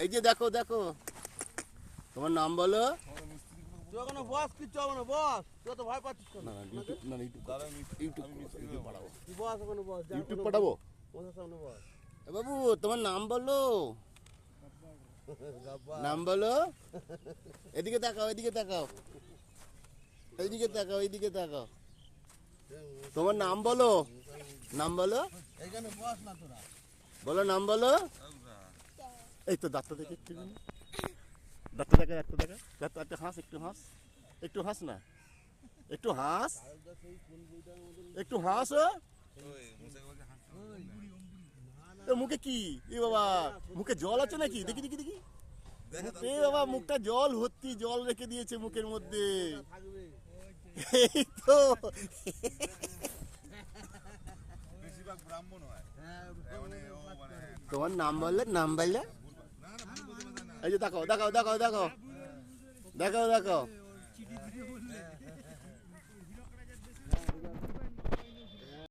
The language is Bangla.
এই যে দেখো দেখো, তোমার নাম বলো। তুই ওখানে বস, কিচ্ছু হবে না, বস। তুই তো ভয় পাচ্ছিস কেন? না না ইউটিউব, না না ইউটিউব ইউটিউব পাঠাবো। তুই বস ওখানে বস, যা ইউটিউব ওখানে পাঠাবো। বস। ওদের সামনে বস। এ বাবু তোমার নাম বলো, গাব্বা। নাম বলো। এদিকে তাকাও, এদিকে তাকাও, এইদিকে তাকাও, এইদিকে তাকাও। তোমার নাম বলো, নাম বলো, এইখানে বস না তোরা। বলো নাম বলো। এই তো দাঁতটা দেখে একটু, দাঁতটা দেখা, দাঁতটা দেখা, দাঁত একটা হাস, একটু হাস, একটু হাস না, একটু হাস, একটু হাস। ও মুখে কি? এ বাবা মুখে জল আছে নাকি? দেখি দেখি দেখি। এ বাবা মুখটা জল ভর্তি, জল রেখে দিয়েছে মুখের মধ্যে। থাকবে। এই তো বেশিরভাগ ব্রাহ্মণ হয়। হ্যাঁ, মানে ও মানে তোমার নাম বললে, নাম বললে। এই যে দেখাও দেখাও দেখাও দেখাও দেখাও দেখাও।